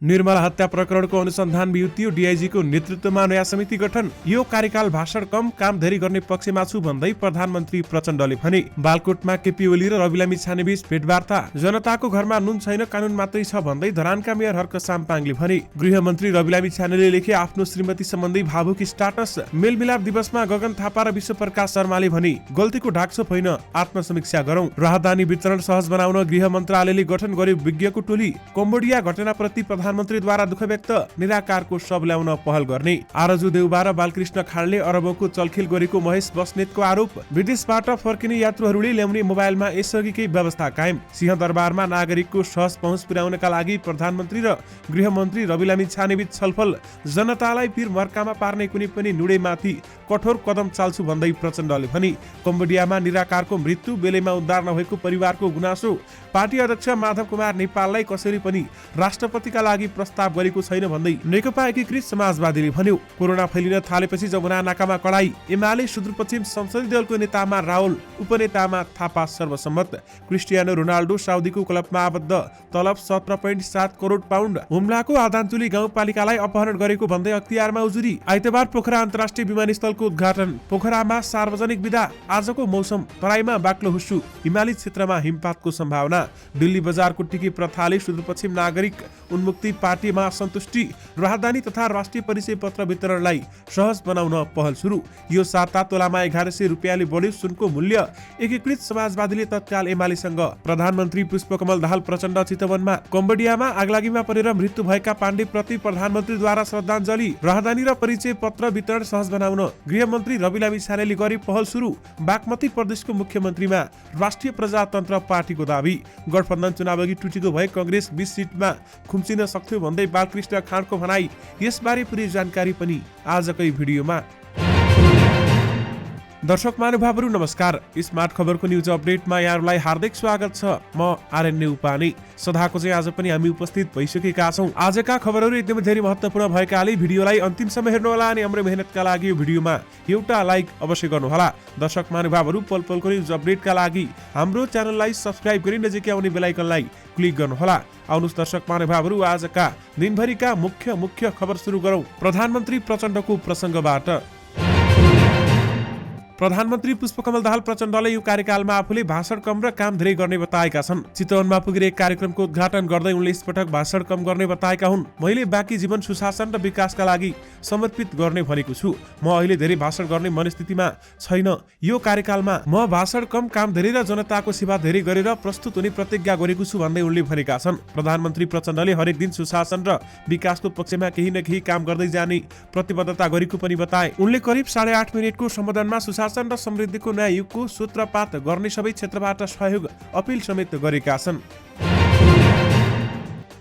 निर्मला हत्या प्रकरणको अनुसन्धान युक्ति डीआईजीको नेतृत्वमा नयाँ समिति गठन। यो कार्यकाल भाषण कम काम धेरै गर्ने पक्षमा छु भन्दै प्रधानमन्त्री प्रचण्डले भने। बालकोटमा केपी ओली र रवि लामी छानेबीच भेटवार्ता। जनताको घरमा नुन छैन कानून मात्रै छ भन्दै धरानका मेयर हर्क साम्पाङले भने। गृहमन्त्री रवि लामी छानेले लेखे आफ्नो श्रीमती सम्बन्धी भावुक स्टाटस। मेलमिलाप दिवसमा गगन थापा र विश्वप्रकाश शर्माले भने गल्तीको ढाकछोप होइन, आत्मसमीक्षा गरौं। राहदानी वितरण सहज बनाउन गृह मन्त्रालयले गठन गर्यो विज्ञको टोली। कम्बोडिया घटनाप्रति प्रधानमन्त्रीद्वारा दुःख व्यक्त, निराकारको शव ल्याउन पहल गर्ने। आरजु देउबा र बालकृष्ण खाँडले अरबको चलखेल गरेको महेश बस्नेतको आरोप। विदेशबाट फर्किने यात्रुहरूले ल्याउने मोबाइलमा यसअघिकै व्यवस्था कायम। सिंहदरबारमा नागरिकको सहज पहुँच पुर्याउनका लागि प्रधानमन्त्री र गृहमन्त्री रवि लामी छानेबीच छलफल। जनतालाई पीर मर्कामा पार्ने कुनै पनि नुडेमाथि कठोर कदम चाल्छु भन्दै प्रचण्डले भने। कम्बोडियामा निराकारको मृत्यु बेलैमा उद्धार नभएको परिवारको गुनासो। पार्टी अध्यक्ष माधव कुमार नेपाललाई कसैले पनि राष्ट्रपतिका लागि प्रस्ताव गरेको छैन भन्दै नेकपा एकीकृत समाजवादीले भन्यो। कोरोना फैलिन थालेपछि जमुना नाकामा कडाई। एमाले सुदूरपश्चिम संसदीय दलको नेतामा राहुल, उपनेतामा थापा सर्वसम्मत। क्रिस्टियानो रोनाल्डो साउदीको क्लबमा आबद्ध, तलब 17.7 करोड पाउन्ड। हुम्लाको आदानचुली गाउँपालिकालाई अपहरण गरेको भन्दै अख्तियारमा उजुरी। आइतबार पोखरा अन्तर्राष्ट्रिय विमानस्थलको उद्घाटन। पोखरामा सार्वजनिक बिदा। आजको मौसम, तराईमा बाक्लो हुस्सु, हिमाली क्षेत्रमा हिमपातको सम्भावना। दिल्ली बजारको टिकी प्रथाले सुदूरपश्चिम नागरिक उन्मुक्ति पार्टीमा असन्तुष्टि। राहदानी तथा राष्ट्रिय परिचय पत्र वितरणलाई सहज बनाउन पहल सुरु। यो साता तोलामा 1100 रुपियाँले बढ्यो सुनको मूल्य। एकीकृत समाजवादीले तत्काल एमालेसँग। प्रधानमन्त्री पुष्पकमल दाहाल प्रचण्ड चितवनमा। कम्बोडियामा आगलागीमा परेर मृत्यु भएका पाण्डे प्रति प्रधानमन्त्रीद्वारा श्रद्धाञ्जली। राहदानी र परिचय पत्र वितरण सहज बनाउन गृहमन्त्री रवि लामी छानेले गरी पहल सुरु। बागमती प्रदेशको मुख्यमन्त्रीमा राष्ट्रिय प्रजातन्त्र पार्टीको दाबी। गठबन्धन चुनावअघि टुटेको भए कंग्रेस 20 सिटमा खुम्चिन सक्थ्यो भन्दै बालकृष्ण खाँडको भनाई। यसबारे पुरै जानकारी पनि आजकै भिडियोमा। दर्शक महानुभावहरू नमस्कार। स्मार्ट खबरको न्युज अपडेटमा यहाँहरूलाई हार्दिक स्वागत छ। म आर्यन उपाने। सदाको चाहिँ आज पनि हामी उपस्थित भइसकेका छौँ। आजका खबरहरू एकदमै धेरै महत्त्वपूर्ण भएकाले भिडियोलाई अन्तिमसम्म हेर्नुहोला अनि हाम्रो मेहनतका लागि यो भिडियोमा एउटा लाइक अवश्य गर्नुहोला। दर्शक महानुभावहरू पल पलको न्युज अपडेटका लागि हाम्रो च्यानललाई सब्स्क्राइब गरी नजिकै आउने बेल आइकनलाई क्लिक गर्नुहोला। आउनुहोस् दर्शक महानुभावहरू आजका दिनभरिका मुख्य खबर सुरु गरौँ प्रधानमन्त्री प्रचण्डको प्रसङ्गबाट। प्रधानमन्त्री पुष्पकमल दाहाल प्रचण्डले यो कार्यकालमा आफूले भाषण कम र काम धेरै गर्ने बताएका छन्। चितवनमा पुगेर एक कार्यक्रमको उद्घाटन गर्दै उनले यसपटक भाषण कम गर्ने बताएका हुन्। मैले बाँकी जीवन सुशासन र विकासका लागि समर्पित गर्ने भनेको छु। म अहिले धेरै भाषण गर्ने मनस्थितिमा छैन। यो कार्यकालमा म भाषण कम काम धेरै र जनताको सेवा धेरै गरेर प्रस्तुत हुने प्रतिज्ञा गरेको छु भन्दै उनले भनेका छन्। प्रधानमन्त्री प्रचण्डले हरेक दिन सुशासन र विकासको पक्षमा केही न केही काम गर्दै जाने प्रतिबद्धता गरेको पनि बताए। उनले करिब 8.5 मिनेटको सम्बोधनमा सुशासन र समृद्धिको नयाँ युगको सूत्रपात गर्ने सबै क्षेत्रबाट सहयोग अपिल समेत गरेका छन्।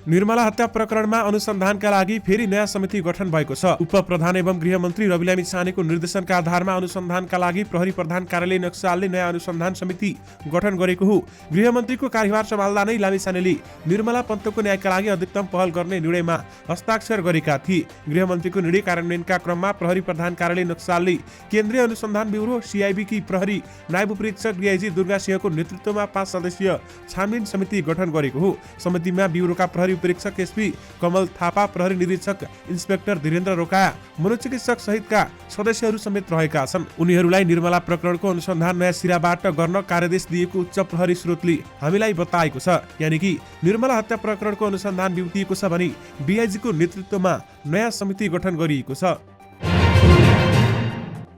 निर्मला हत्या प्रकरणमा अनुसन्धानका लागि फेरि नयाँ समिति गठन भएको छ। उपप्रधान एवं गृहमन्त्री रवि लामी छानेको निर्देशनका आधारमा अनुसन्धानका लागि प्रहरी प्रधान कार्यालय नक्सालले नयाँ अनुसन्धान समिति गठन गरेको हो। गृहमन्त्रीको कार्यभार सम्हाल्दा नै लामी छानेले निर्मला पन्तको न्यायका लागि अधिकतम पहल गर्ने निर्णयमा हस्ताक्षर गरेका थिए। गृहमन्त्रीको निर्णय कार्यान्वयनका क्रममा प्रहरी प्रधान कार्यालय नक्सालले केन्द्रीय अनुसन्धान ब्युरो सीआईबी की प्रहरी नायब उपरीक्षक डीआईजी दुर्गा सिंहको नेतृत्वमा 5 सदस्यीय छानबिन समिति गठन गरेको हो। समितिमा ब्युरोका प्रहरी उपरीक्षक एसपी कमल थापा, प्रहरी निरीक्षक इन्सपेक्टर धीरेन्द्र रोकाया, मनोचिकित्सक सहितका सदस्यहरू समेत रहेका छन्। उनीहरूलाई निर्मला प्रकरणको अनुसन्धान नयाँ सिराबाट गर्न कार्यादेश दिएको उच्च प्रहरी स्रोतले हामीलाई बताएको छ। यानि कि निर्मला हत्या प्रकरणको अनुसन्धान बिउतिएको छ भने डीआईजीको नेतृत्वमा नयाँ समिति गठन गरिएको छ।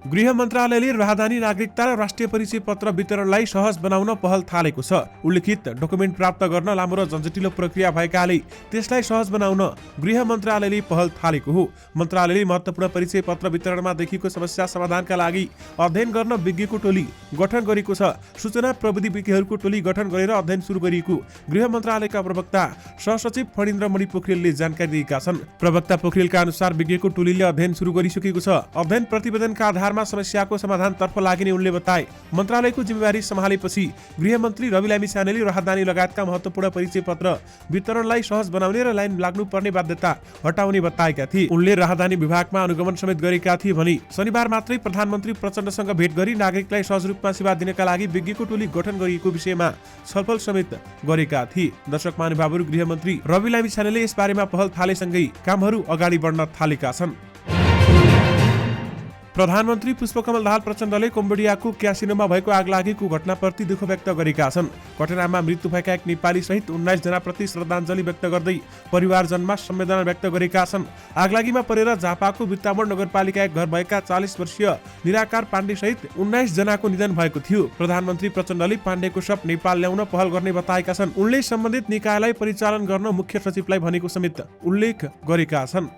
गृह मन्त्रालयले राहदानी नागरिकता र राष्ट्रिय परिचय पत्र वितरणलाई सहज बनाउन पहल थालेको छ। उल्लेखित डकुमेन्ट प्राप्त गर्न लामो र जन्जटिलो प्रक्रिया भएकाले त्यसलाई सहज बनाउन गृह मन्त्रालयले पहल थालेको हो। मन्त्रालयले महत्त्वपूर्ण परिचय पत्र वितरणमा देखिएको समस्या समाधानका लागि अध्ययन गर्न विज्ञको टोली गठन गरेको छ। सूचना प्रविधि विज्ञहरूको टोली गठन गरेर अध्ययन सुरु गरिएको गृह मन्त्रालयका प्रवक्ता सहसचिव फणिन्द्रमणि पोखरेलले जानकारी दिएका छन्। प्रवक्ता पोखरेलका अनुसार विज्ञको टोलीले अध्ययन सुरु गरिसकेको छ। अध्ययन प्रतिवेदनका आधारमा लामा समस्याको समाधानतर्फ लाग्ने उनले बताए। मन्त्रालयको जिम्मेवारी सम्हालेपछि गृहमन्त्री रवि लामी छानेले राहदानी लगायतका महत्त्वपूर्ण परिचय पत्र वितरणलाई सहज बनाउने र लाइन लाग्नुपर्ने बाध्यता हटाउने बताएका थिए। उनले राहदानी विभागमा अनुगमन समेत गरेका थिए भने शनिबार मात्रै प्रधानमन्त्री प्रचण्डसँग भेट गरी नागरिकलाई सहज रूपमा सेवा दिनका लागि विज्ञको टोली गठन गरिएको विषयमा छलफल समेत गरेका थिए। दर्शक महानुभावहरू, गृहमन्त्री रवि लामी छानेले यसबारेमा पहल थालेसँगै कामहरू अगाडि बढ्न थालेका छन्। प्रधानमन्त्री पुष्पकमल दाहाल प्रचण्डले कम्बोडियाको क्यासिनोमा भएको आगलागीको घटनाप्रति दुःख व्यक्त गरेका छन्। घटनामा मृत्यु भएका एक नेपाली सहित 19 जनाप्रति श्रद्धाञ्जली व्यक्त गर्दै परिवारजनमा संवेदना व्यक्त गरेका छन्। आगलागीमा परेर झापाको बिर्तामोड नगरपालिका एक घर भएका 40 वर्षीय निराकार पाण्डे सहित 19 जनाको निधन भएको थियो। प्रधानमन्त्री प्रचण्डले पाण्डेको शव नेपाल ल्याउन पहल गर्ने बताएका छन्। उनले सम्बन्धित निकायलाई परिचालन गर्न मुख्य सचिवलाई भनेको समेत उल्लेख गरेका छन्।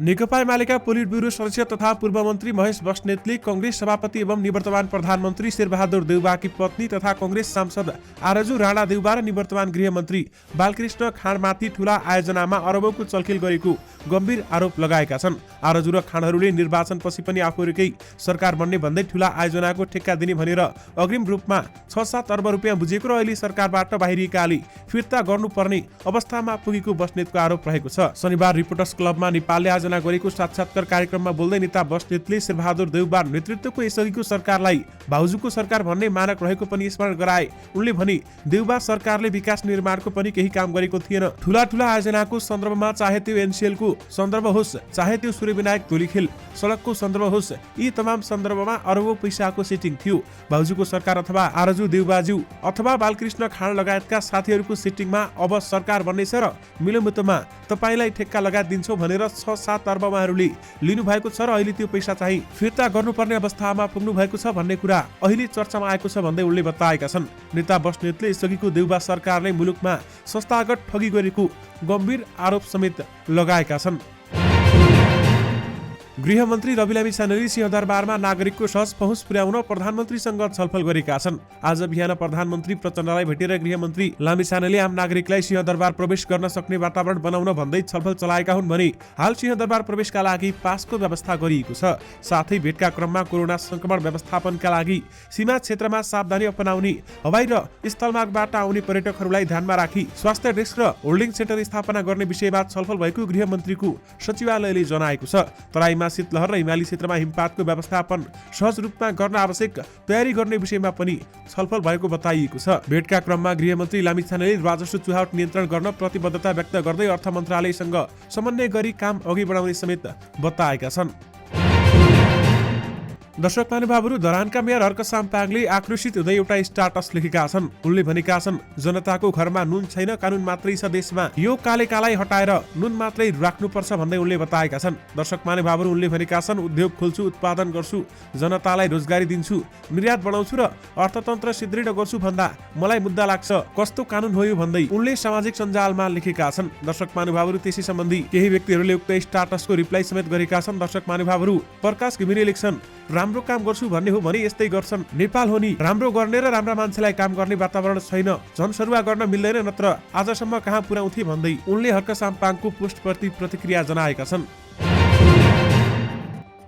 नेकपा एमालेका पोलिट ब्युरो सदस्य तथा पूर्व मन्त्री महेश बस्नेतले कांग्रेस सभापति एवं निवर्तमान प्रधानमन्त्री शेरबहादुर देउवाकी पत्नी तथा कांग्रेस सांसद आरजु राणा देउवा र निवर्तमान गृहमन्त्री बालकृष्ण खाँडमाथि ठूला आयोजनामा अरबौंको चलखेल गरेको गम्भीर आरोप लगाएका छन्। आरजु र खाँडहरूले निर्वाचनपछि पनि आफूहरूकै सरकार बन्ने भन्दै ठूला आयोजनाको ठेक्का दिने भनेर अग्रिम रूपमा 6-7 अर्ब रुपियाँ बुझेको र अहिले सरकारबाट बाहिरिएकाले फिर्ता गर्नुपर्ने अवस्थामा पुगेको बस्नेतको आरोप रहेको छ। शनिबार रिपोर्टर्स क्लबमा नेपालले गरेको साक्षात्कार कार्यक्रममा बोल्दै नेता बस्नेतले शेरबहादुर देउवा नेतृत्वको यसअघिको सरकारलाई भाउजूको सरकार भन्ने मानक रहेको पनि स्मरण गराए। उनले भने देउवा सरकारले विकास निर्माणको पनि केही काम गरेको थिएन। ठूला आयोजनाको सन्दर्भमा चाहे त्यो एनसीएलको सन्दर्भ होस्, चाहे त्यो सूर्यविनायक धुलीखेल सडकको सन्दर्भ होस्, यी तमाम सन्दर्भमा अरबौं पैसाको सेटिङ थियो। भाउजूको सरकार अथवा आरजु देउवाज्यू अथवा बालकृष्ण खाँड लगायतका साथीहरूको सेटिङमा अब सरकार बन्नेछ र मिलोमितोमा तपाईलाई ठेक्का लगात दिन्छौ भनेर 6-7 अर्ब उहाँहरूले लिनु भएको छ र अहिले त्यो पैसा चाहिँ फिर्ता गर्नुपर्ने अवस्थामा पुग्नु भएको छ भन्ने कुरा अहिले चर्चामा आएको छ भन्दै उनले बताएका छन्। नेता बस्नेतले यसअघिको देउवा सरकारले मुलुकमा संस्थागत ठगी गरेको गम्भीर आरोप समेत लगाएका छन्। गृहमन्त्री रवि लामी छानेले सिंहदरबारमा नागरिकको सहज पहुँच पुर्याउन प्रधानमन्त्रीसँग छलफल गरेका छन्। आज बिहान प्रधानमन्त्री प्रचण्डलाई भेटेर गृहमन्त्री लामी छानेले आम नागरिकलाई सिंहदरबार प्रवेश गर्न सक्ने वातावरण बनाउन भन्दै छलफल चलाएका हुन् भने हाल सिंहदरबार प्रवेशका लागि पासको व्यवस्था गरिएको छ। साथै भेटका क्रममा कोरोना संक्रमण व्यवस्थापनका लागि सीमा क्षेत्रमा सावधानी अपनाउने, हवाई र स्थलमार्गबाट आउने पर्यटकहरूलाई ध्यानमा राखी स्वास्थ्य डेस्क र होल्डिङ सेन्टर स्थापना गर्ने विषयमा छलफल भएको गृहमन्त्रीको सचिवालयले जनाएको छ। तराईमा शीतलहर र हिमाली क्षेत्रमा हिमपातको व्यवस्थापन सहज रूपमा गर्न आवश्यक तयारी गर्ने विषयमा पनि छलफल भएको बताइएको छ। भेटका क्रममा गृहमन्त्री लामी छानेले राजस्व चुहावट नियन्त्रण गर्न प्रतिबद्धता व्यक्त गर्दै अर्थ मन्त्रालयसँग समन्वय गरी काम अघि बढाउने समेत बताएका छन्। दर्शक महानुभावहरू, धरानका मेयर हर्क साम्पाङले आक्रोशित हुँदै एउटा स्टाटस लेखेका छन्। उनले भनेका छन्, जनताको घरमा नुन छैन, कानुन मात्रै छ देशमा, यो कालेकालाई हटाएर नुन मात्रै राख्नुपर्छ भन्दै उनले बताएका छन्। दर्शक महानुभावहरू, उनले भनेका छन्, उद्योग खोल्छु, उत्पादन गर्छु, जनतालाई रोजगारी दिन्छु, निर्यात बढाउँछु र अर्थतन्त्र सुदृढ गर्छु भन्दा मलाई मुद्दा लाग्छ, कस्तो कानुन हो यो भन्दै उनले सामाजिक सञ्जालमा लेखेका छन्। दर्शक महानुभावहरू, त्यसै सम्बन्धी केही व्यक्तिहरूले उक्त स्टाटसको रिप्लाई समेत गरेका छन्। दर्शक महानुभावहरू, प्रकाश घिमिरे लेख्छन्, राम्रो काम गर्छु भन्ने हो भने यस्तै गर्छन्। नेपाल हो नि, राम्रो गर्ने र राम्रा मान्छेलाई काम गर्ने वातावरण छैन, झनसरुवा गर्न मिल्दैन, नत्र आजसम्म कहाँ पुर्याउँथे भन्दै उनले हर्क साम्पाङको पोस्टप्रति प्रतिक्रिया जनाएका छन्।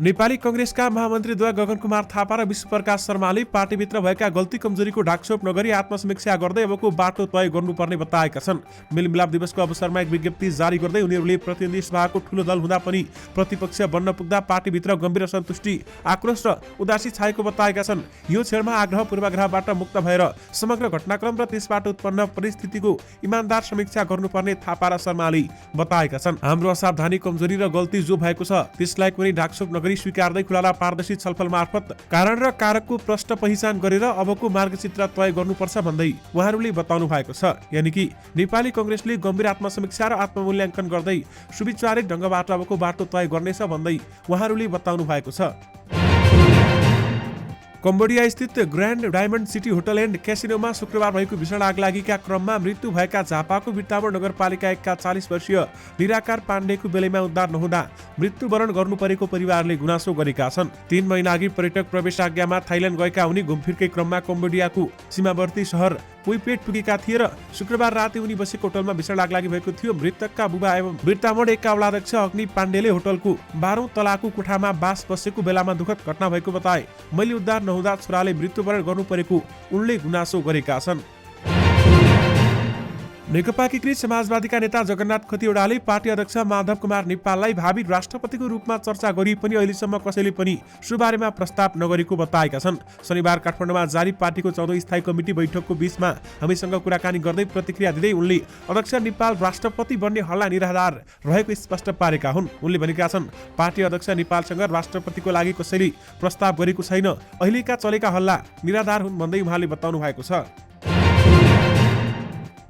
नेपाली कंग्रेसका महामन्त्रीद्वय गगन कुमार थापा र विश्वप्रकाश शर्माले पार्टीभित्र भएका गल्ती कमजोरीको ढाकछोप नगरी आत्मसमीक्षा गर्दै अबको बाटो तय गर्नुपर्ने बताएका छन्। मेलमिलाप दिवसको अवसरमा एक विज्ञप्ति जारी गर्दै उनीहरूले प्रतिनिधि सभाको ठूलो दल हुँदा पनि प्रतिपक्ष बन्न पुग्दा पार्टीभित्र गम्भीर असन्तुष्टि, आक्रोश र उदासी छाएको बताएका छन्। यो क्षणमा आग्रह पूर्वाग्रहबाट मुक्त भएर समग्र घटनाक्रम र त्यसबाट उत्पन्न परिस्थितिको इमानदार समीक्षा गर्नुपर्ने थापा र शर्माले बताएका छन्। हाम्रो असावधानी, कमजोरी र गल्ती जो भएको छ त्यसलाई कुनै ढाकछोप नगरी स्वीकार्दै खुला र पारदर्शी छलफल मार्फत कारण र कारकको प्रष्ट पहिचान गरेर अबको मार्गचित्र तय गर्नुपर्छ भन्दै उहाँहरूले बताउनु भएको छ। यानि कि नेपाली कंग्रेसले गम्भीर आत्मसमीक्षा र आत्ममूल्याङ्कन गर्दै सुविचारित ढंगबाट अबको बाटो तय गर्नेछ भन्दै उहाँहरूले बताउनु भएको छ। कम्बोडिया स्थित grand diamond city hotel and क्यासिनोमा शुक्रबार भएको भीषण आगलागीका क्रममा मृत्यु भएका झापाको बिर्तामोड नगरपालिका 1 का 40 वर्षीय निराकार पाण्डेको बेलैमा उद्धार नहुँदा मृत्युवरण गर्नु परेको परिवारले गुनासो गरेका छन्। 3 महिना अघि पर्यटक प्रवेशाज्ञामा थाइल्याण्ड गएका उनी घुमफिरकै क्रममा कम्बोडियाको सीमावर्ती शहर कोही पेट पुगेका थिए र शुक्रबार राति उनी बसेको होटलमा भीषण आगलागी भएको थियो। मृतकका बुबा एवं वृत्तामोड 1 का वडाध्यक्ष अग्नि पाण्डेले होटलको 12औं तलाको कोठामा बास बसेको बेलामा दुःखद घटना भएको बताए। मैले उद्धार नहुँदा छोराले मृत्युवरण गर्नु परेको उनले गुनासो गरेका छन्। नेकपा एकीकृत समाजवादीका नेता जगन्नाथ खतिवड़ाले पार्टी अध्यक्ष माधव कुमार नेपाललाई भावी राष्ट्रपतिको रूपमा चर्चा गरी पनि अहिलेसम्म कसैले पनि सो बारेमा प्रस्ताव नगरेको बताएका छन्। शनिबार काठमाडौँमा जारी पार्टीको 14औं स्थायी कमिटी बैठकको बीचमा हामीसँग कुराकानी गर्दै प्रतिक्रिया दिँदै उनले अध्यक्ष नेपाल राष्ट्रपति बन्ने हल्ला निराधार रहेको स्पष्ट पारेका हुन्। उनले भनेका छन्, पार्टी अध्यक्ष नेपालसँग राष्ट्रपतिको लागि कसैले प्रस्ताव गरेको छैन। अहिलेका चलेका हल्ला निराधार हुन् भन्दै उहाँले बताउनु भएको छ।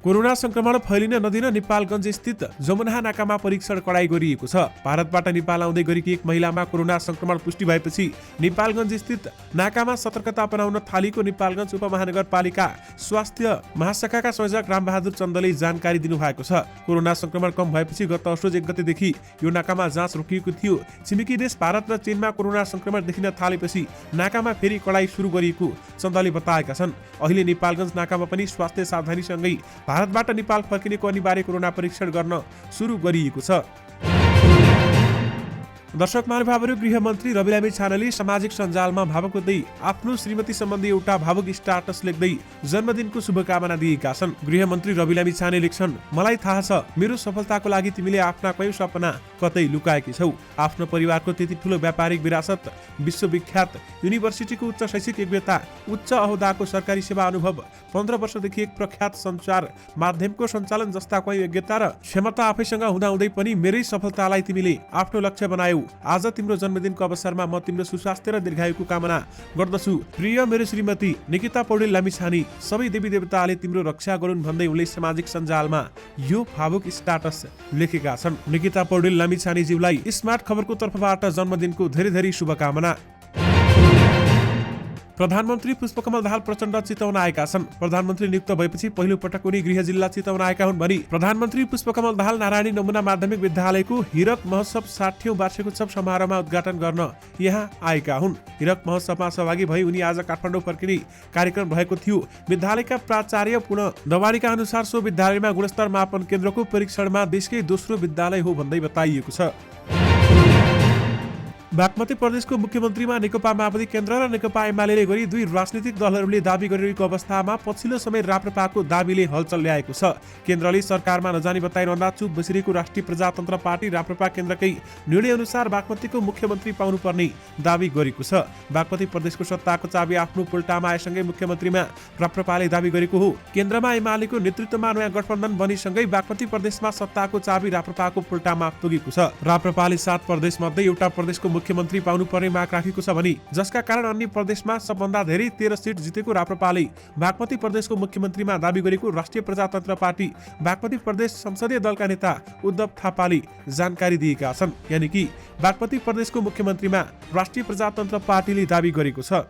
कोरोना संक्रमण फैलिन नदिन नेपालगञ्ज स्थित जमुना नाकामा परीक्षण कडाई गरिएको छ। भारतबाट नेपाल आउँदै गरेकी एक महिलामा कोरोना संक्रमण पुष्टि भएपछि नेपालगञ्ज स्थित नाकामा सतर्कता अपनाउन थालेको नेपालगञ्ज उपमहानगरपालिका स्वास्थ्य महाशाखाका संयोजक रामबहादुर चन्दले जानकारी दिनुभएको छ। कोरोना संक्रमण कम भएपछि गत असोज 1 गतेदेखि यो नाकामा जाँच रोकिएको थियो। छिमेकी देश भारत र चीनमा कोरोना संक्रमण देखिन थालेपछि नाकामा फेरि कडाई सुरु गरिएको चन्दले बताएका छन्। अहिले नेपालगञ्ज नाकामा पनि स्वास्थ्य सावधानीसँगै भारतबाट नेपाल फर्किनेको अनिवार्य कोरोना परीक्षण गर्न सुरु गरिएको छ। दर्शक महानुभावहरू, गृहमन्त्री रवि लामी छानेले सामाजिक सञ्जालमा भावुक हुँदै आफ्नो श्रीमती सम्बन्धी एउटा भावुक स्टाटस लेख्दै जन्मदिनको शुभकामना दिएका छन्। गृहमन्त्री रवि लामी छाने लेख्छन्, मलाई थाहा छ मेरो सफलताको लागि तिमीले आफ्ना कयौं सपना कतै लुकाएकी छौ। आफ्नो परिवारको त्यति ठूलो व्यापारिक विरासत, विश्वविख्यात युनिभर्सिटीको उच्च शैक्षिक योग्यता, उच्च अहोदाको सरकारी सेवा अनुभव, 15 वर्षदेखि एक प्रख्यात सञ्चार माध्यमको सञ्चालन जस्ता कयौं योग्यता र क्षमता आफैसँग हुँदाहुँदै पनि मेरै सफलतालाई तिमीले आफ्नो लक्ष्य बनायौ। आज तिम्रो जन्मदिनको अवसरमा म तिम्रो सुस्वास्थ्य र दीर्घायुको कामना गर्दछु। प्रिय मेरो श्रीमती निकिता पौडेल लामिछाने, सबै देवी देवताले तिम्रो रक्षा गरून् भन्दै उनले सामाजिक सञ्जालमा यो भावुक स्टाटस लेखेका छन्। निकिता पौडेल लामिछानेज्यूलाई स्मार्ट खबरको तर्फबाट जन्मदिनको धेरै धेरै शुभकामना। प्रधानमन्त्री पुष्पकमल दाहाल प्रचण्ड चितवन आएका छन्। प्रधानमन्त्री नियुक्त भएपछि पहिलो पटक उनी गृह जिल्ला चितवन आएका हुन् भनी प्रधानमन्त्री पुष्पकमल दाहाल नारायणी नमुना माध्यमिक विद्यालयको हीरक महोत्सव 60औं वार्षिकोत्सव समारोहमा उद्घाटन गर्न यहाँ आएका हुन्। हीरक महोत्सवमा सहभागी भई उनी आज काठमाडौँ फर्किने कार्यक्रम रहेको थियो। विद्यालयका प्राचार्य पुनः दवाडीका अनुसार सो विद्यालयमा गुणस्तर मापन केन्द्रको परीक्षणमा देशकै दोस्रो विद्यालय हो भन्दै बताइएको छ। बागमती प्रदेशको मुख्यमन्त्रीमा नेकपा माओवादी केन्द्र र नेकपा एमाले गरी दुई राजनीतिक दलहरूले दाबी गरिरहेको अवस्थामा पछिल्लो समय राप्रपाको दाबीले हलचल ल्याएको छ। केन्द्रले सरकारमा नजानी बताइरहँदा चुप बसिरहेको राष्ट्रिय प्रजातन्त्र पार्टी राप्रपा केन्द्रकै निर्णय अनुसार बागमतीको मुख्यमन्त्री पाउनुपर्ने दाबी गरेको छ। बागमती प्रदेशको सत्ताको चाबी आफ्नो पुल्टामा आएसँगै मुख्यमन्त्रीमा राप्रपाले दाबी गरेको हो। केन्द्रमा एमालेको नेतृत्वमा नयाँ गठबन्धन बनिसँगै बागमती प्रदेशमा सत्ताको चाबी राप्रपाको पुल्टामा पुगेको छ। राप्रपाले 7 प्रदेश मध्ये एउटा प्रदेशको मुख्यमन्त्री पाउनुपर्ने माग राखेको छ भने जसका कारण अन्य प्रदेशमा सबभन्दा धेरै 13 सिट जितेको राप्रपाले बागमती प्रदेशको मुख्यमन्त्रीमा दाबी गरेको राष्ट्रिय प्रजातन्त्र पार्टी बागमती प्रदेश संसदीय दलका नेता उद्धव थापाले जानकारी दिएका छन्। यानि कि बागमती प्रदेशको मुख्यमन्त्रीमा राष्ट्रिय प्रजातन्त्र पार्टीले दाबी गरेको छ।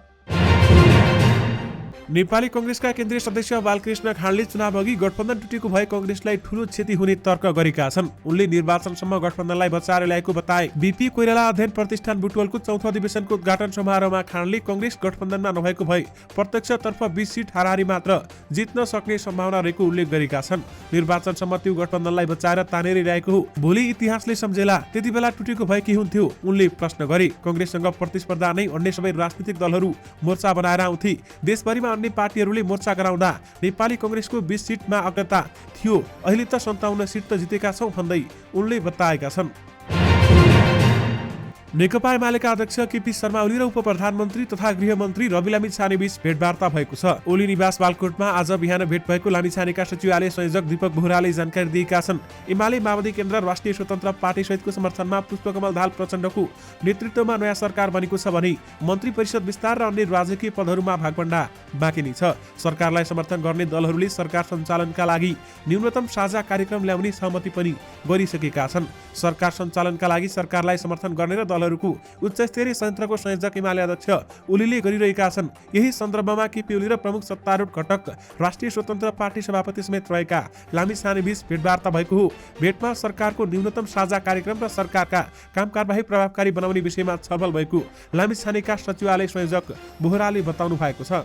नेपाली कांग्रेसका केन्द्रीय सदस्य बालकृष्ण खाँडले चुनाव अघि गठबन्धन टुटेको भए कांग्रेसलाई ठूलो क्षति हुने तर्क गरेका छन्। उनले निर्वाचनसम्म गठबन्धनलाई बचाएर ल्याएको बताए। बीपी कोइराला अध्ययन प्रतिष्ठान बुटवलको 4औं अधिवेशनको उद्घाटन समारोहमा खाँडले कांग्रेस गठबन्धनमा नभएको भए प्रत्यक्षतर्फ 20 सिट हाराहारी मात्र जित्न सक्ने सम्भावना रहेको उल्लेख गरेका छन्। निर्वाचनसम्म त्यो गठबन्धनलाई बचाएर तानेर ल्याएको हो। भोलि इतिहासले सम्झेला त्यति बेला टुटेको भए के हुन्थ्यो, उनले प्रश्न गरे। कांग्रेससँग प्रतिस्पर्धा नै अन्य सबै राजनीतिक दलहरू मोर्चा बनाएर आउँथे। देशभरिमा अन्य पार्टीहरूले मोर्चा गराउँदा नेपाली कांग्रेसको 20 सिटमा अग्रता थियो। अहिले त 57 सिट त जितेका छौं भन्दै उनले बताएका छन्। नेकपा एमालेका अध्यक्ष केपी शर्मा ओली र उपप्रधानमन्त्री तथा गृहमन्त्री रवि लामिछाने बीच भेटवार्ता भएको छ। ओली निवास बालकोटमा आज बिहान भेट भएको लामिछानेका सचिवालय संयोजक दीपक बोहराले जानकारी दिएका छन्। एमाले माओवादी केन्द्र राष्ट्रिय स्वतन्त्र पार्टी सहितको समर्थनमा पुष्पकमल दाहाल प्रचण्डको नेतृत्वमा नयाँ सरकार बनेको छ भने मन्त्री परिषद विस्तार र अन्य राजकीय पदहरूमा भागभण्डा बाँकी नै छ। सरकारलाई समर्थन गर्ने दलहरूले सरकार सञ्चालनका लागि न्यूनतम साझा कार्यक्रम ल्याउने सहमति पनि गरिसकेका छन्। सरकार सञ्चालनका लागि सरकारलाई समर्थन गर्ने र उच्च स्तरीय संयन्त्रको संयोजक एमाले अध्यक्ष ओलीले गरिरहेका छन्। यही सन्दर्भमा केपी ओली र प्रमुख सत्तारूढ घटक राष्ट्रिय स्वतन्त्र पार्टी सभापति समेत रहेका लामिछाने बीच भेटवार्ता भएको हो। भेटमा सरकारको न्यूनतम साझा कार्यक्रम र सरकारका कामकारबाही प्रभावकारी बनाउने विषयमा छलफल भएको लामिछानेका सचिवालय संयोजक बोहराले बताउनु भएको छ।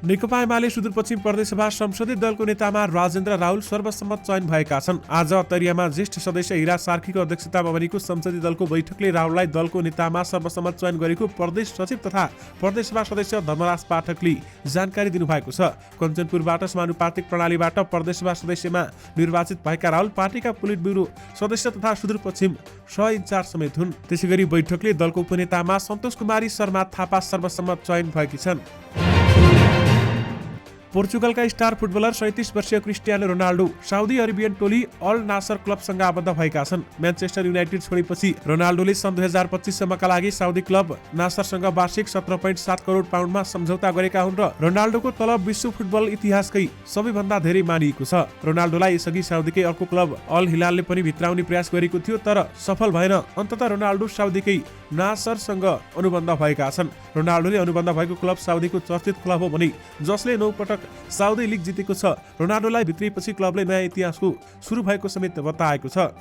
नेकपा एमाले सुदूरपश्चिम प्रदेशसभा संसदीय दलको नेतामा राजेन्द्र राहुल सर्वसम्मत चयन भएका छन्। आज अत्तरियामा ज्येष्ठ सदस्य हिरा सार्कीको अध्यक्षतामा बनेको संसदीय दलको बैठकले राहुललाई दलको नेतामा सर्वसम्मत चयन गरेको प्रदेश सचिव तथा प्रदेशसभा सदस्य धर्मराज पाठकले जानकारी दिनुभएको छ। कञ्चनपुरबाट समानुपातिक प्रणालीबाट प्रदेशसभा सदस्यमा निर्वाचित भएका राहुल पार्टीका पोलिट ब्युरो सदस्य तथा सुदूरपश्चिम सह इन्चार्ज समेत हुन्। त्यसैगरी बैठकले दलको उपनेतामा सन्तोष कुमारी शर्मा थापा सर्वसम्मत चयन भएकी छन्। पोर्चुगलका स्टार फुटबलर 37 वर्षीय क्रिस्टियानो रोनाल्डो साउदी अरेबियन टोली अल नासर क्लबसँग आबद्ध भएका छन्। म्यान्चेस्टर युनाइटेड छोडेपछि रोनाल्डोले सन् 2025 सम्मका लागि साउदी क्लब नासरसँग वार्षिक 17.7 करोड पाउन्डमा सम्झौता गरेका हुन् र रोनाल्डोको तलब विश्व फुटबल इतिहासकै सबैभन्दा धेरै मानिएको छ। रोनाल्डोलाई यसअघि साउदीकै अर्को क्लब अल हिलालले पनि भित्राउने प्रयास गरेको थियो, तर सफल भएन। अन्ततः रोनाल्डो साउदीकै नासरसँग अनुबन्ध भएका छन्। रोनाल्डोले अनुबन्ध भएको क्लब साउदीको चर्चित क्लब हो भने जसले 9 पटक साउदी लिग जितेको छ। रोनाल्डोलाई भित्रिएपछि क्लबले नयाँ इतिहासको सुरु भएको समेत बताएको छ।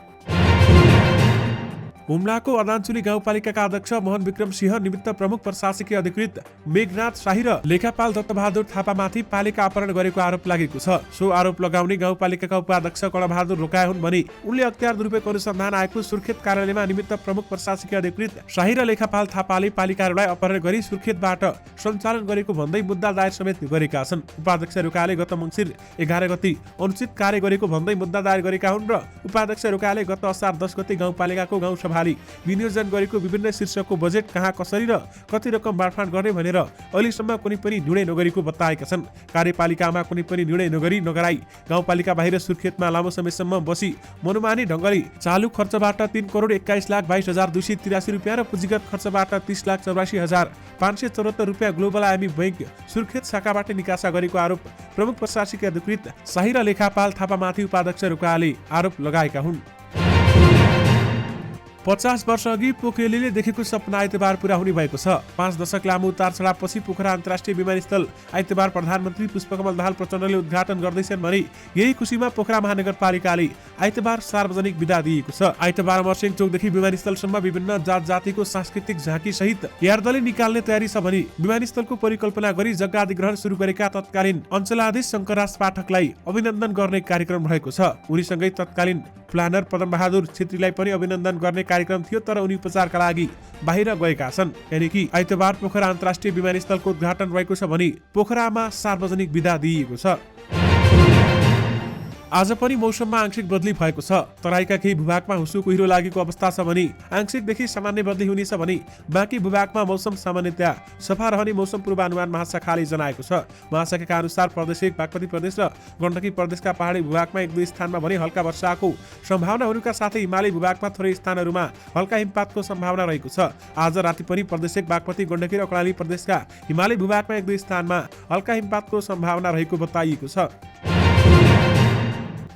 हुम्लाको अर्दानचुली गाउँपालिकाका अध्यक्ष मोहन विक्रम सिंह निमित्त प्रमुख प्रशासकीय अधिकृत मेघनाथ शाही र लेखापाल दत्तबहादुर थापामाथि पालिका अपहरण गरेको आरोप लागेको छ। सो आरोप लगाउने गाउँपालिकाका उपाध्यक्ष कर्णबहादुर रोकाए हुन् भने उनले अख्तियार दुरुपयोग अनुसन्धान आयोगको सुर्खेत कार्यालयमा निमित्त प्रमुख प्रशासकीय अधिकृत शाही र लेखापाल थापाले पालिकाहरूलाई अपहरण गरी सुर्खेतबाट सञ्चालन गरेको भन्दै मुद्दा दायर समेत गरेका छन्। उपाध्यक्ष रोकाले गत मङ्सिर 11 गते अनुचित कार्य गरेको भन्दै मुद्दा दायर गरेका हुन् र उपाध्यक्ष रोकाले गत असार 10 गते गाउँपालिकाको गाउँसभा विनियोजन गरेको विभिन्न शीर्षकको बजेट कहाँ कसरी र कति रकम बाँडफाँड गर्ने भनेर अहिलेसम्म कुनै पनि निर्णय नगरेको बताएका छन्। कार्यपालिकामा कुनै पनि निर्णय नगराई गाउँपालिका बाहिर सुर्खेतमा लामो समयसम्म बसी मनोमानी ढङ्गले चालु खर्चबाट 3,21,22,283 रुपियाँ र पुँजीगत खर्चबाट 30,84,574 रुपियाँ ग्लोबल आयामी बैंक सुर्खेत शाखाबाट निकासा गरेको आरोप प्रमुख प्रशासकीय अधिकृत शाही र लेखापाल थापामाथि उपाध्यक्ष रोकाले आरोप लगाएका हुन्। 50 वर्ष अघि पोखरेलले देखेको सपना आइतबार पूरा हुने भएको छ। 5 दशक लामो उतार चढावपछि पोखरा अन्तर्राष्ट्रिय विमानस्थल आइतबार प्रधानमन्त्री पुष्पकमल दाहाल प्रचण्डले उद्घाटन गर्दैछन् भने यही खुसीमा पोखरा महानगरपालिकाले आइतबार सार्वजनिक बिदा दिएको छ। आइतबार अमरसिंह चौकदेखि विमानस्थलसम्म विभिन्न जात जातिको सांस्कृतिक झाँकी सहित यार्दली निकाल्ने तयारी छ भने विमानस्थलको परिकल्पना गरी जग्गा अधिग्रहण सुरु गरेका तत्कालीन अञ्चलाधीश शङ्करराज पाठकलाई अभिनन्दन गर्ने कार्यक्रम रहेको छ। उनीसँगै तत्कालीन प्लानर पदमबहादुर छेत्रीलाई पनि अभिनन्दन गर्ने कार्यक्रम थियो, तर उनी उपचारका लागि बाहिर गएका छन्। यानि कि आइतबार पोखरा अन्तर्राष्ट्रिय विमानस्थलको उद्घाटन रहेको छ भने पोखरामा सार्वजनिक बिदा दिइएको छ। आज पनि मौसममा आंशिक बदली भएको छ। तराईका केही भूभागमा हुसु कुहिरो लागेको अवस्था छ भने आंशिकदेखि सामान्य बदली हुनेछ भने बाँकी भूभागमा मौसम सामान्यतया सफा रहने मौसम पूर्वानुमान महाशाखाले जनाएको छ। महाशाखाका अनुसार प्रदेश एक बागमती प्रदेश र गण्डकी प्रदेशका पहाडी भूभागमा 1-2 स्थानमा भने हल्का वर्षाको सम्भावना हुनुका साथै हिमाली भूभागमा थोरै स्थानहरूमा हल्का हिमपातको सम्भावना रहेको छ। आज राति पनि प्रदेश एक बागमती गण्डकी र कर्णाली प्रदेशका हिमाली भूभागमा 1-2 स्थानमा हल्का हिमपातको सम्भावना रहेको बताइएको छ।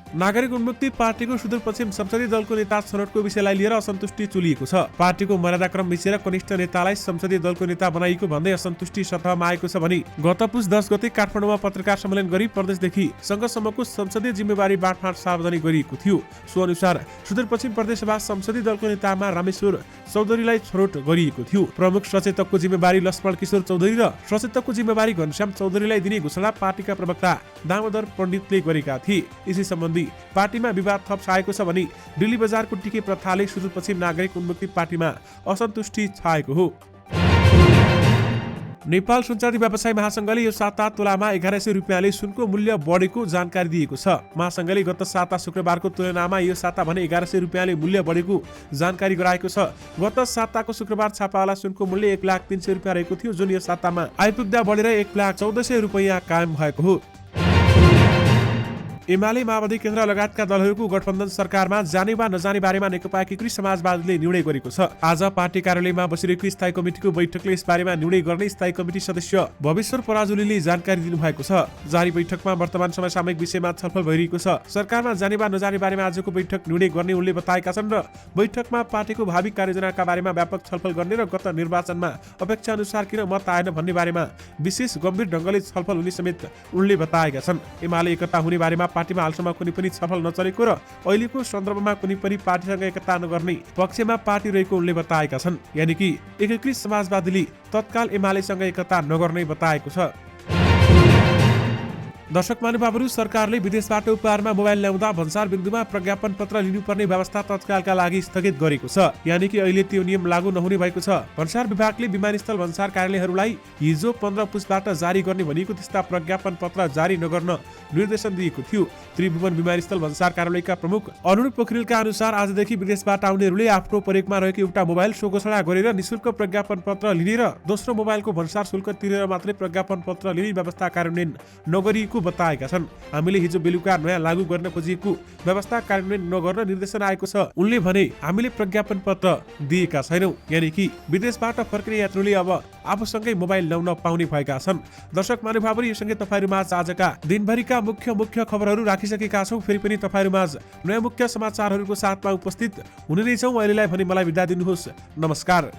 नागरिक उन्मुक्ति पार्टीको सुदूरपश्चिम संसदीय दलको नेता छनौटको विषयलाई लिएर असन्तुष्टि चुलिएको छ। पार्टीको मर्यादाक्रम मिचेर कनिष्ठ नेतालाई संसदीय दलको नेता बनाइएको भन्दै असन्तुष्टि सतहमा आएको छ भने गत पुस 10 गते काठमाडौँमा पत्रकार सम्मेलन गरी प्रदेशदेखि संघसम्मको संसदीय जिम्मेवारी बाँडफाँड सार्वजनिक गरिएको थियो। सो अनुसार सुदूरपश्चिम प्रदेशसभा संसदीय दलको नेतामा रामेश्वर चौधरीलाई छनौट गरिएको थियो। प्रमुख सचेतकको जिम्मेवारी लक्ष्मण किशोर चौधरी र सचेतकको जिम्मेवारी घनश्याम चौधरीलाई दिने घोषणा पार्टीका प्रवक्ता दामोदर पण्डितले गरेका थिए। यसै सम्बन्धी पार्टीमा विवाद थप छाएको छ भने दिल्ली बजारको टिके प्रथाले सुदूरपश्चिम नागरिक उन्मुक्ति पार्टीमा असन्तुष्टि छाएको हो। नेपाल सुनचाँदी व्यवसायी महासंघले यो साता तोलामा 1100 रुपियाँले सुनको मूल्य बढेको जानकारी दिएको छ। महासंघले गत साता शुक्रबारको तुलनामा यो साता भने 1100 रुपियाँले मूल्य बढेको जानकारी गराएको छ। गत साताको शुक्रबार छापावाला सुनको मूल्य 1,03,000 रुपियाँ रहेको थियो, जुन यो सातामा आइपुग्दा बढेर 1,14,000 रुपियाँ कायम भएको हो। एमाले माओवादी केन्द्र लगायतका दलहरूको गठबन्धन सरकारमा जाने वा नजाने बारेमा नेकपा एकीकृत समाजवादीले निर्णय गरेको छ। आज पार्टी कार्यालयमा बसिरहेको स्थायी कमिटिको बैठकले यस बारेमा निर्णय गर्ने स्थायी कमिटी सदस्य भवेश्वर पराजुलीले जानकारी दिनुभएको छ। जारी बैठकमा वर्तमान समसामयिक विषयमा छलफल भइरहेको छ। सरकारमा जाने वा नजाने बारेमा आजको बैठक निर्णय गर्ने उनले बताएका छन् र बैठकमा पार्टीको भावी कार्ययोजनाका बारेमा व्यापक छलफल गर्ने र गत निर्वाचनमा अपेक्षा अनुसार किन मत आएन भन्ने बारेमा विशेष गम्भीर ढङ्गले छलफल हुने समेत उनले बताएका छन्। एमाले एकता हुने बारेमा पार्टीमा हालसम्म कुनै पनि छलफल नचलेको र अहिलेको सन्दर्भमा कुनै पनि पार्टीसँग एकता नगर्ने पक्षमा पार्टी रहेको उनले बताएका छन्। यानि कि एकीकृत समाजवादीले तत्काल एमालेसँग एकता नगर्ने बताएको छ। दर्शक महानुभावहरू, सरकारले विदेशबाट उपहारमा मोबाइल ल्याउँदा भन्सार बिन्दुमा प्रज्ञापन पत्र लिनुपर्ने व्यवस्था तत्कालका लागि स्थगित गरेको छ। यानि कि अहिले त्यो नियम लागू नहुने भएको छ। भन्सार विभागले विमानस्थल भन्सार कार्यालयहरूलाई हिजो 15 पुसबाट जारी गर्ने भनेको त्यस्ता प्रज्ञापन पत्र जारी नगर्न निर्देशन दिएको थियो। त्रिभुवन विमानस्थल भन्सार कार्यालयका प्रमुख अरुण पोखरेलका अनुसार आजदेखि विदेशबाट आउनेहरूले आफ्नो प्रयोगमा रहेको एउटा मोबाइल सो घोषणा गरेर निशुल्क प्रज्ञापन पत्र लिने र दोस्रो मोबाइलको भन्सार शुल्क तिरेर मात्रै प्रज्ञापन पत्र लिने व्यवस्था कार्यान्वयन नगरिएको बताएका छन्। हामीले हिजो बेलुका नयाँ लागू गर्न खोजिएको व्यवस्था कार्यान्वयन नगर्न निर्देशन आएको छ। उनले भने, हामीले प्रज्ञापन पत्र दिएका छैनौं। यानि कि विदेशबाट फर्किने यात्रुले अब आफूसँगै मोबाइल ल्याउन पाउने भएका छन्। दर्शक महानुभावहरू, यो सँगै तपाईहरुमाझ आजका दिनभरिका मुख्य खबरहरू राखिसकेका छौं। फेरि पनि तपाईहरुमाझ नयाँ मुख्य समाचारहरूको साथमा उपस्थित हुने नै छौं। अहिलेलाई भने मलाई बिदा दिनुहोस्। नमस्कार।